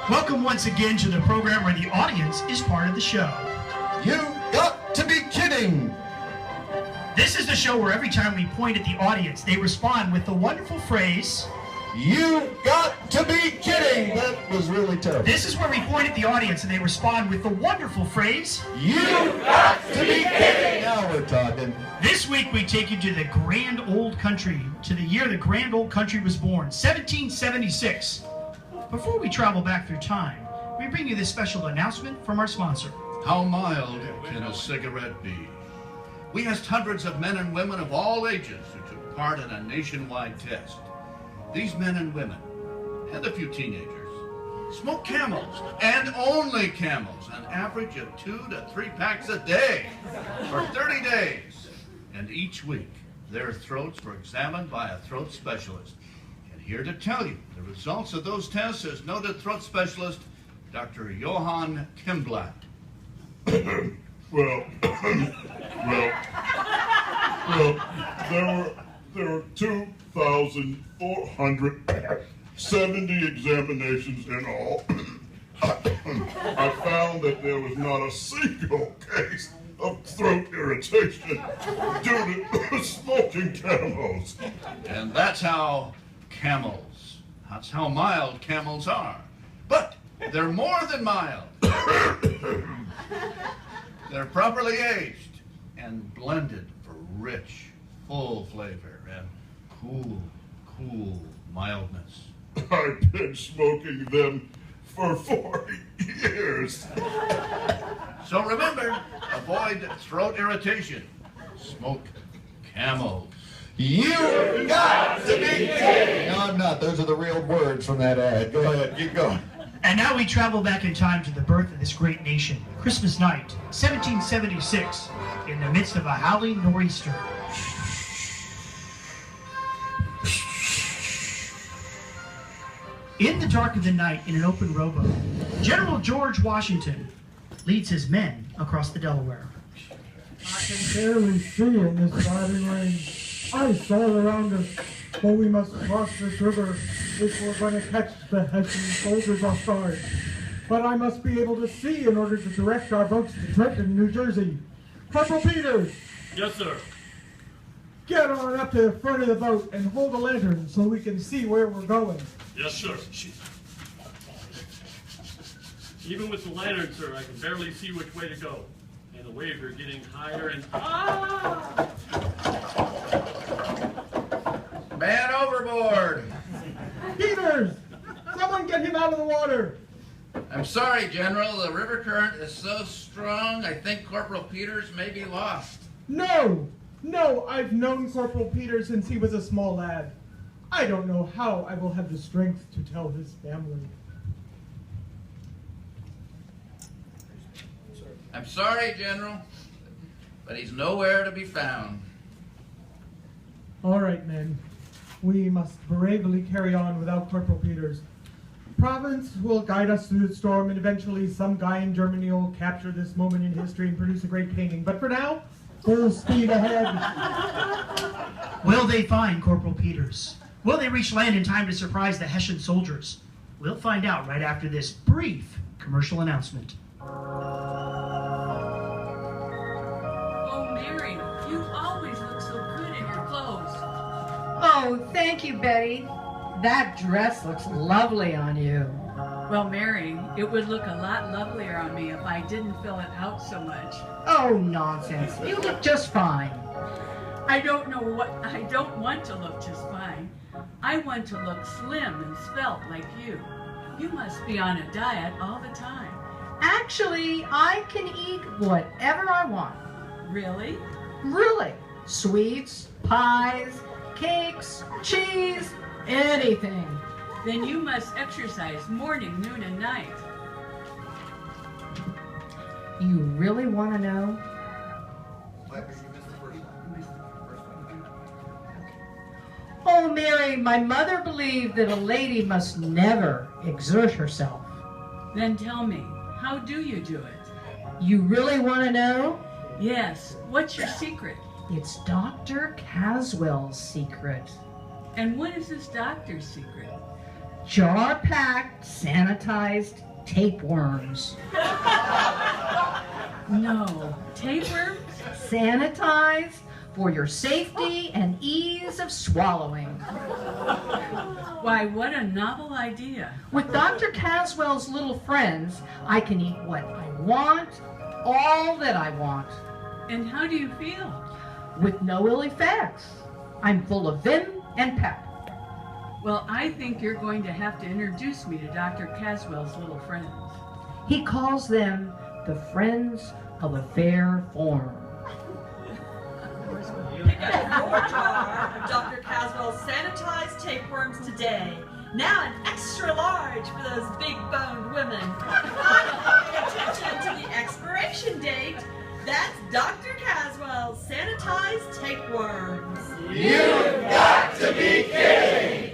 Welcome once again to the program where the audience is part of the show. You got to be kidding! This is the show where every time we point at the audience, they respond with the wonderful phrase, You got to be kidding! That was really terrible. This is where we point at the audience and they respond with the wonderful phrase, You got to be kidding! Now we're talking. This week we take you to the grand old country, to the year the grand old country was born, 1776. Before we travel back through time, we bring you this special announcement from our sponsor. How mild can a cigarette be? We asked hundreds of men and women of all ages who took part in a nationwide test. These men and women, and a few teenagers, smoke Camels, and only Camels, an average of 2 to 3 packs a day for 30 days. And each week, their throats were examined by a throat specialist. And here to tell you the results of those tests is noted throat specialist, Dr. Johann Kimblatt. Well, there were 2,470 examinations in all. I found that there was not a single case of throat irritation due to smoking Camels. And that's how mild Camels are. But they're more than mild. They're properly aged and blended for rich, full flavor and cool mildness. I've been smoking them for 40 years. So remember, avoid throat irritation. Smoke Camels. You got to be kidding! No, I'm not. Those are the real words from that ad. Go ahead, keep going. And now we travel back in time to the birth of this great nation, Christmas night, 1776, in the midst of a howling nor'easter. In the dark of the night, in an open rowboat, General George Washington leads his men across the Delaware. I can barely see in this driving rain. Ice all around us, but we must cross this river if we're going to catch the Hessian soldiers off guard. But I must be able to see in order to direct our boats to Trenton, New Jersey. Corporal Peters! Yes, sir. Get on up to the front of the boat and hold a lantern so we can see where we're going. Yes, sir. Even with the lantern, sir, I can barely see which way to go. And the waves are getting higher and... Man overboard! Peters! Someone get him out of the water! I'm sorry, General. The river current is so strong, I think Corporal Peters may be lost. No! No, I've known Corporal Peters since he was a small lad. I don't know how I will have the strength to tell his family. I'm sorry, General, but he's nowhere to be found. All right, men. We must bravely carry on without Corporal Peters. Providence will guide us through the storm, and eventually some guy in Germany will capture this moment in history and produce a great painting. But for now, full speed ahead. Will they find Corporal Peters? Will they reach land in time to surprise the Hessian soldiers? We'll find out right after this brief commercial announcement. Oh, Mary, you always look so good in your clothes. Oh, thank you, Betty. That dress looks lovely on you. Well, Mary, it would look a lot lovelier on me if I didn't fill it out so much. Oh, nonsense. You look just fine. I don't want to look just fine. I want to look slim and svelte like you. You must be on a diet all the time. Actually, I can eat whatever I want. Really? Really. Sweets, pies, cakes, cheese, anything. Then you must exercise morning, noon, and night. You really want to know? Oh, Mary, my mother believed that a lady must never exert herself. Then tell me, how do you do it? You really want to know? Yes. What's your secret? It's Dr. Caswell's secret. And what is this doctor's secret? jar-packed, sanitized tapeworms. No. Tapeworms? Sanitized for your safety and ease of swallowing. Why, what a novel idea. With Dr. Caswell's little friends, I can eat what I want, all that I want, And how do you feel? with no ill effects. I'm full of vim and pep. Well, I think you're going to have to introduce me to Dr. Caswell's little friends. He calls them the Friends of a Fair Form. Pick up your jar of Dr. Caswell's sanitized tapeworms today. Now an extra large for those big-boned women. Pay attention to the expiration date. That's Dr. Caswell's sanitized tapeworms. You've got to be kidding!